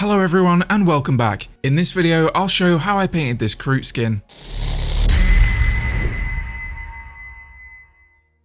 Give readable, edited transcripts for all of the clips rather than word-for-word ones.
Hello everyone and welcome back. In this video I'll show how I painted this Kroot skin.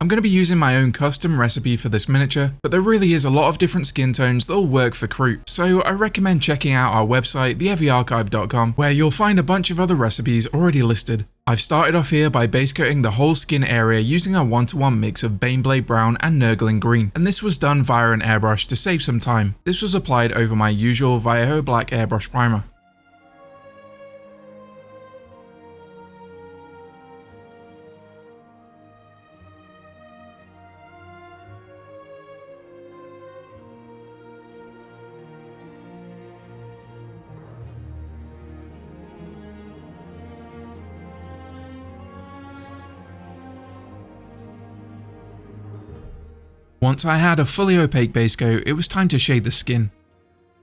I'm going to be using my own custom recipe for this miniature, but there really is a lot of different skin tones that will work for Kroot, so I recommend checking out our website theheavyarchive.com where you'll find a bunch of other recipes already listed. I've started off here by base coating the whole skin area using a 1-to-1 mix of Baneblade Brown and Nurgling Green, and this was done via an airbrush to save some time. This was applied over my usual Vallejo Black airbrush primer. Once I had a fully opaque base coat, it was time to shade the skin.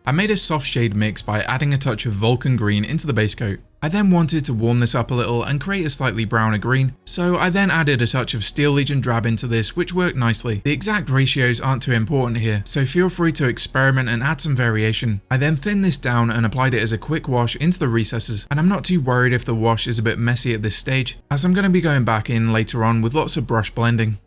I made a soft shade mix by adding a touch of Vulcan Green into the base coat. I then wanted to warm this up a little and create a slightly browner green, so I then added a touch of Steel Legion Drab into this, which worked nicely. The exact ratios aren't too important here, so feel free to experiment and add some variation. I then thinned this down and applied it as a quick wash into the recesses, and I'm not too worried if the wash is a bit messy at this stage, as I'm going to be going back in later on with lots of brush blending.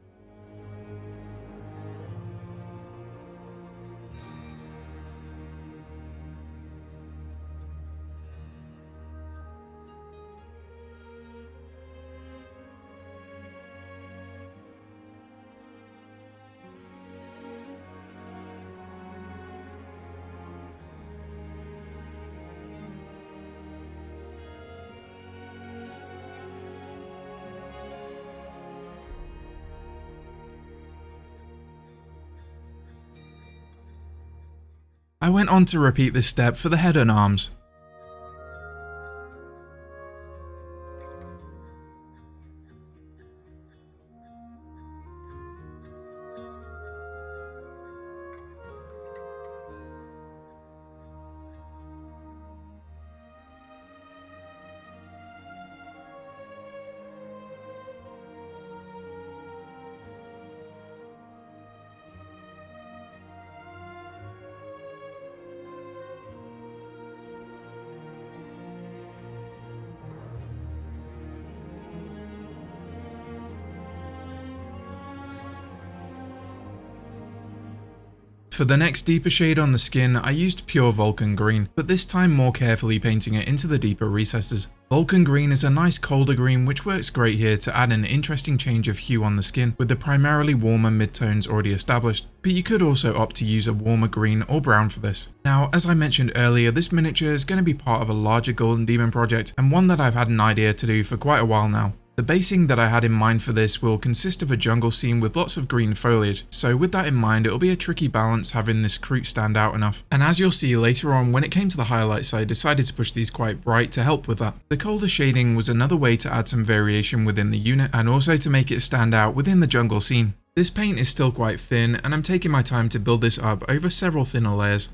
I went on to repeat this step for the head and arms. For the next deeper shade on the skin, I used pure Vulcan Green, but this time more carefully painting it into the deeper recesses. Vulcan Green is a nice colder green which works great here to add an interesting change of hue on the skin, with the primarily warmer midtones already established, but you could also opt to use a warmer green or brown for this. Now, as I mentioned earlier, this miniature is going to be part of a larger Golden Demon project, and one that I've had an idea to do for quite a while now. The basing that I had in mind for this will consist of a jungle scene with lots of green foliage, so with that in mind it'll be a tricky balance having this Kroot stand out enough. And as you'll see later on, when it came to the highlights I decided to push these quite bright to help with that. The colder shading was another way to add some variation within the unit and also to make it stand out within the jungle scene. This paint is still quite thin and I'm taking my time to build this up over several thinner layers.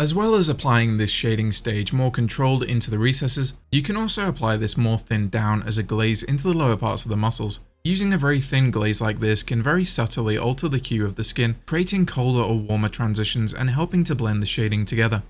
As well as applying this shading stage more controlled into the recesses, you can also apply this more thinned down as a glaze into the lower parts of the muscles. Using a very thin glaze like this can very subtly alter the hue of the skin, creating colder or warmer transitions and helping to blend the shading together.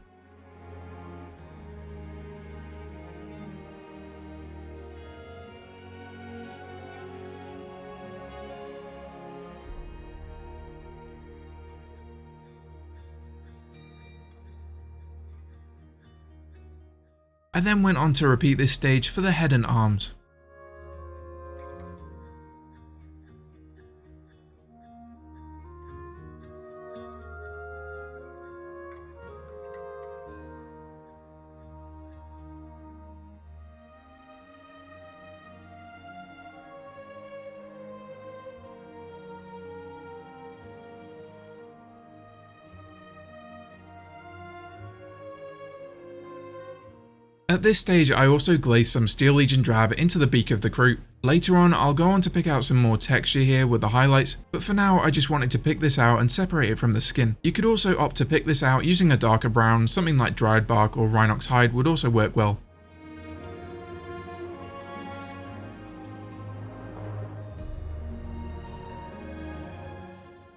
I then went on to repeat this stage for the head and arms. At this stage I also glazed some Steel Legion drab into the beak of the Kroot. Later on I'll go on to pick out some more texture here with the highlights, but for now I just wanted to pick this out and separate it from the skin. You could also opt to pick this out using a darker brown, something like dried bark or rhinox hide would also work well.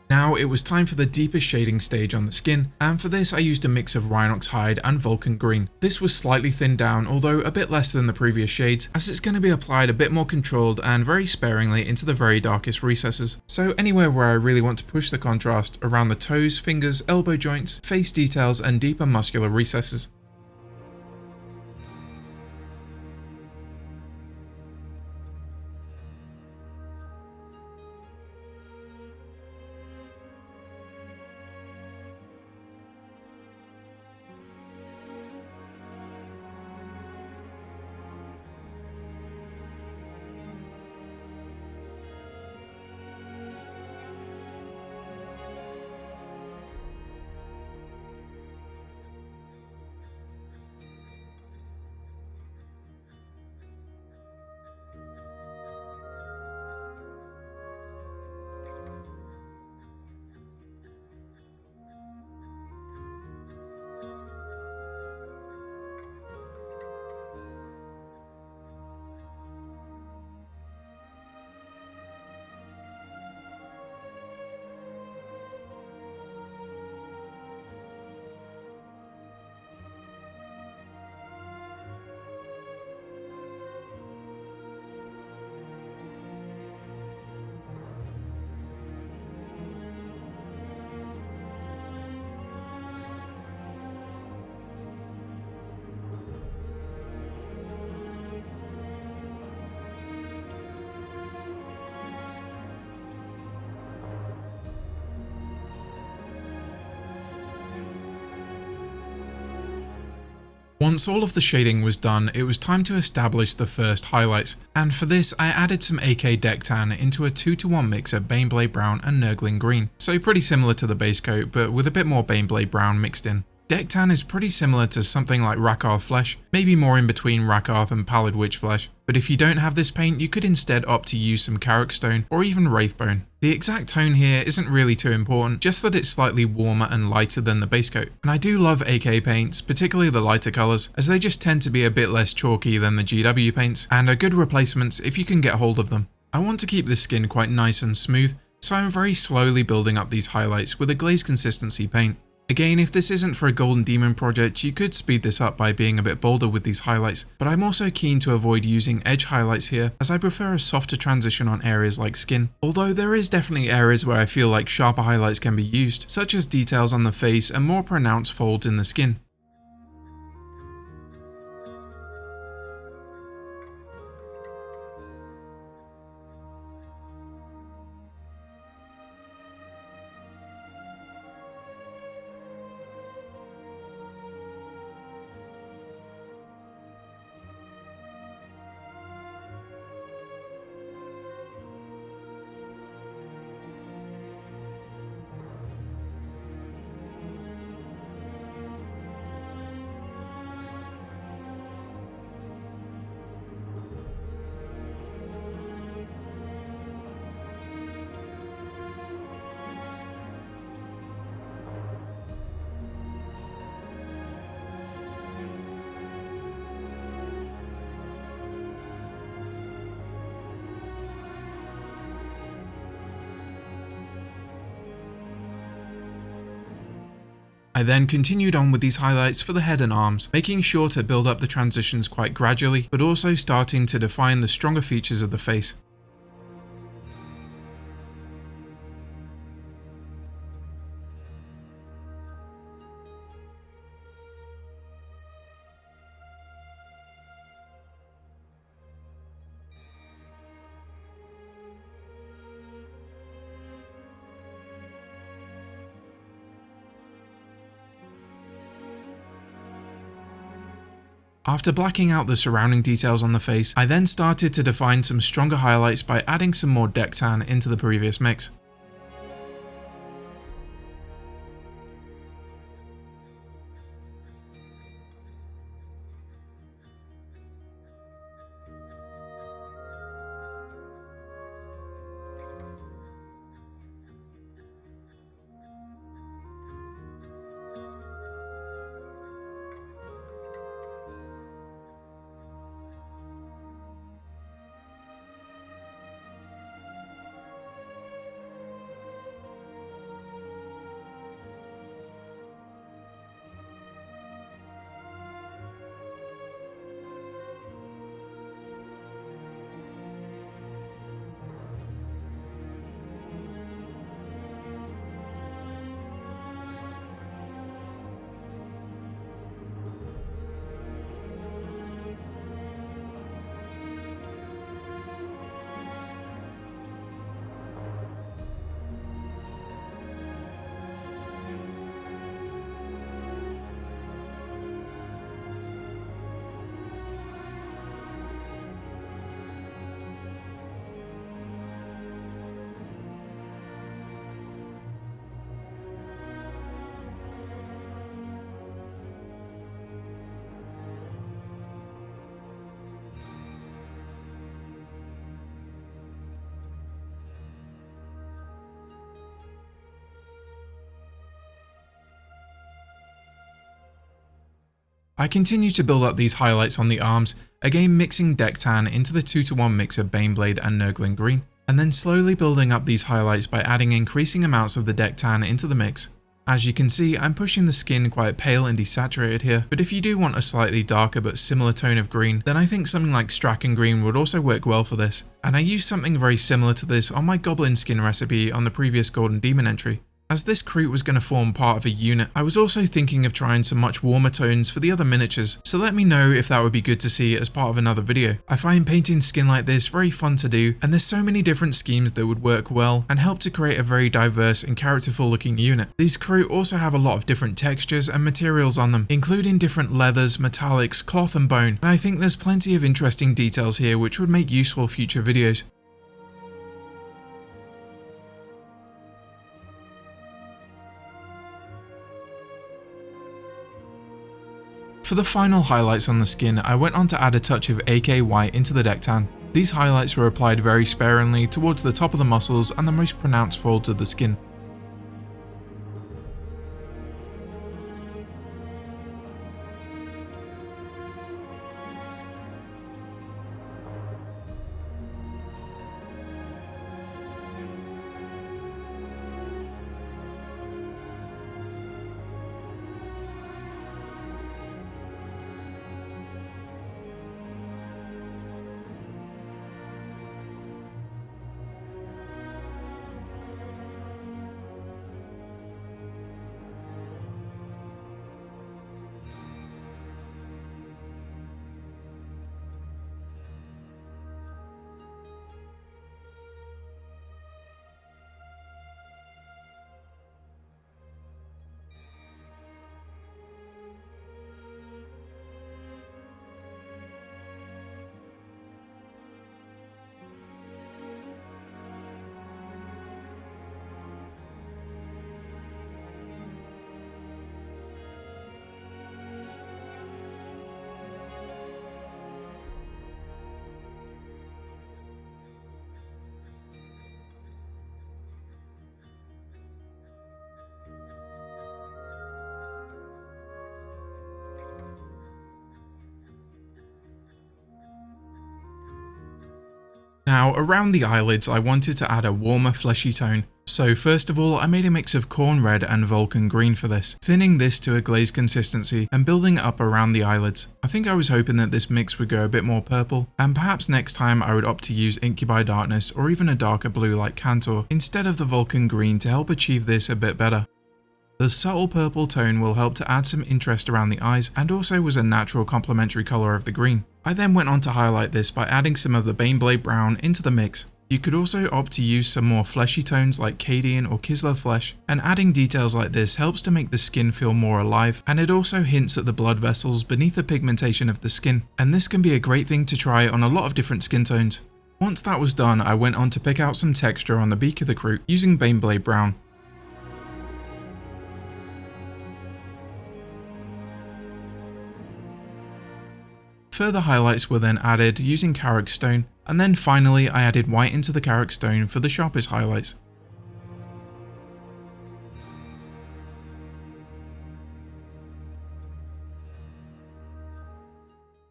Now it was time for the deepest shading stage on the skin, and for this I used a mix of Rhinox hide and Vulcan green. This was slightly thinned down, although a bit less than the previous shades, as it's going to be applied a bit more controlled and very sparingly into the very darkest recesses. So anywhere where I really want to push the contrast around the toes, fingers, elbow joints, face details and deeper muscular recesses. Once all of the shading was done, it was time to establish the first highlights, and for this I added some AK Deck Tan into a 2-to-1 mix of Baneblade Brown and Nurgling Green, so pretty similar to the base coat but with a bit more Baneblade Brown mixed in. Deck Tan is pretty similar to something like Rakarth Flesh, maybe more in between Rakarth and Pallid Witch Flesh, but if you don't have this paint you could instead opt to use some Carrick Stone or even Wraithbone. The exact tone here isn't really too important, just that it's slightly warmer and lighter than the base coat. And I do love AK paints, particularly the lighter colours, as they just tend to be a bit less chalky than the GW paints, and are good replacements if you can get hold of them. I want to keep this skin quite nice and smooth, so I'm very slowly building up these highlights with a glaze consistency paint. Again, if this isn't for a Golden Demon project, you could speed this up by being a bit bolder with these highlights, but I'm also keen to avoid using edge highlights here, as I prefer a softer transition on areas like skin. Although there is definitely areas where I feel like sharper highlights can be used, such as details on the face and more pronounced folds in the skin. I then continued on with these highlights for the head and arms, making sure to build up the transitions quite gradually, but also starting to define the stronger features of the face. After blacking out the surrounding details on the face, I then started to define some stronger highlights by adding some more deck tan into the previous mix. I continue to build up these highlights on the arms, again mixing deck tan into the 2-to-1 mix of Baneblade and Nurgling Green, and then slowly building up these highlights by adding increasing amounts of the deck tan into the mix. As you can see, I'm pushing the skin quite pale and desaturated here, but if you do want a slightly darker but similar tone of green, then I think something like Strachan Green would also work well for this, and I used something very similar to this on my Goblin Skin recipe on the previous Golden Demon entry. As this Kroot was going to form part of a unit, I was also thinking of trying some much warmer tones for the other miniatures, so let me know if that would be good to see as part of another video. I find painting skin like this very fun to do, and there's so many different schemes that would work well and help to create a very diverse and characterful looking unit. These Kroot also have a lot of different textures and materials on them, including different leathers, metallics, cloth and bone, and I think there's plenty of interesting details here which would make useful future videos. For the final highlights on the skin, I went on to add a touch of AK white into the deck tan. These highlights were applied very sparingly towards the top of the muscles and the most pronounced folds of the skin. Now, around the eyelids I wanted to add a warmer fleshy tone. So first of all, I made a mix of corn red and Vulcan green for this, thinning this to a glaze consistency and building it up around the eyelids. I think I was hoping that this mix would go a bit more purple, and perhaps next time I would opt to use Incubi Darkness or even a darker blue like Cantor instead of the Vulcan green to help achieve this a bit better. The subtle purple tone will help to add some interest around the eyes and also was a natural complementary colour of the green. I then went on to highlight this by adding some of the Baneblade brown into the mix. You could also opt to use some more fleshy tones like Cadian or Kislev flesh, and adding details like this helps to make the skin feel more alive, and it also hints at the blood vessels beneath the pigmentation of the skin, and this can be a great thing to try on a lot of different skin tones. Once that was done, I went on to pick out some texture on the beak of the Kroot using Baneblade brown. Further highlights were then added using Karak stone, and then finally I added white into the Karak stone for the sharpest highlights.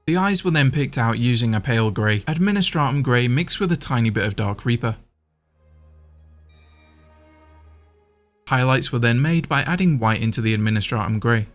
The eyes were then picked out using a pale grey, Administratum grey mixed with a tiny bit of Dark Reaper. Highlights were then made by adding white into the Administratum grey.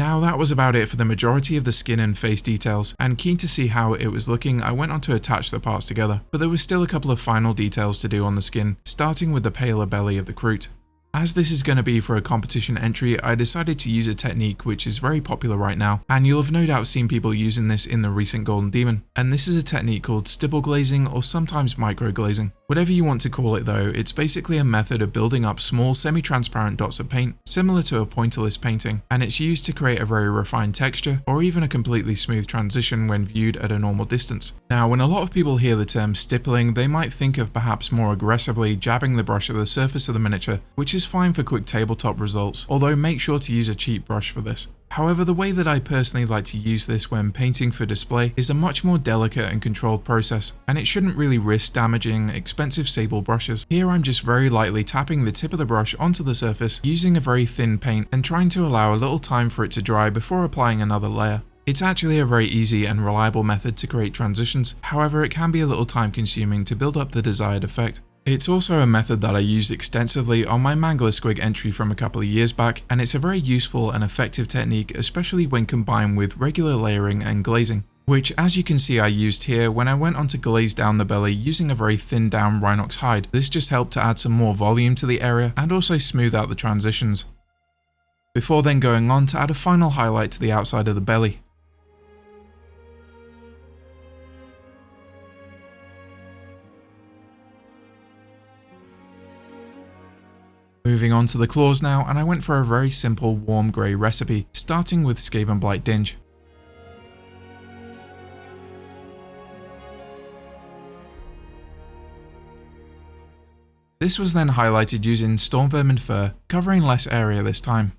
Now that was about it for the majority of the skin and face details, and keen to see how it was looking, I went on to attach the parts together, but there was still a couple of final details to do on the skin, starting with the paler belly of the Kroot. As this is going to be for a competition entry, I decided to use a technique which is very popular right now, and you'll have no doubt seen people using this in the recent Golden Demon, and this is a technique called stipple glazing or sometimes micro glazing. Whatever you want to call it though, it's basically a method of building up small semi-transparent dots of paint, similar to a pointillist painting, and it's used to create a very refined texture or even a completely smooth transition when viewed at a normal distance. Now when a lot of people hear the term stippling, they might think of perhaps more aggressively jabbing the brush at the surface of the miniature, which is fine for quick tabletop results, although make sure to use a cheap brush for this. However, the way that I personally like to use this when painting for display is a much more delicate and controlled process, and it shouldn't really risk damaging expensive sable brushes. Here I'm just very lightly tapping the tip of the brush onto the surface using a very thin paint and trying to allow a little time for it to dry before applying another layer. It's actually a very easy and reliable method to create transitions, however it can be a little time consuming to build up the desired effect. It's also a method that I used extensively on my Mangler Squig entry from a couple of years back, and it's a very useful and effective technique, especially when combined with regular layering and glazing, which as you can see I used here when I went on to glaze down the belly using a very thinned down Rhinox hide. This just helped to add some more volume to the area and also smooth out the transitions, before then going on to add a final highlight to the outside of the belly. Moving on to the claws now, and I went for a very simple warm grey recipe, starting with Skaven Blight Dinge. This was then highlighted using Stormvermin Fur, covering less area this time.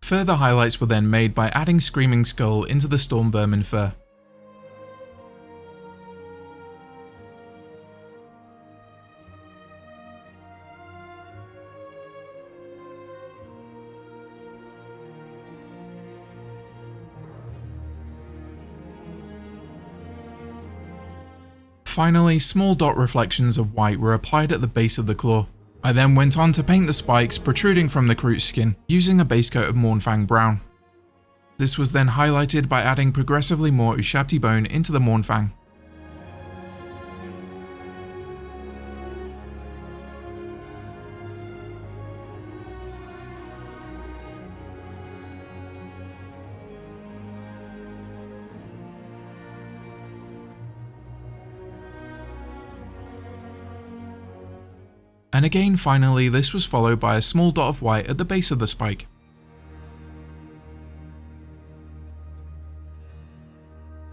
Further highlights were then made by adding Screaming Skull into the Stormvermin Fur. Finally, small dot reflections of white were applied at the base of the claw. I then went on to paint the spikes protruding from the Kroot skin using a base coat of Mournfang brown. This was then highlighted by adding progressively more Ushabti bone into the Mournfang. And again finally this was followed by a small dot of white at the base of the spike.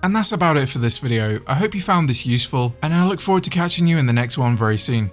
And that's about it for this video. I hope you found this useful, and I look forward to catching you in the next one very soon.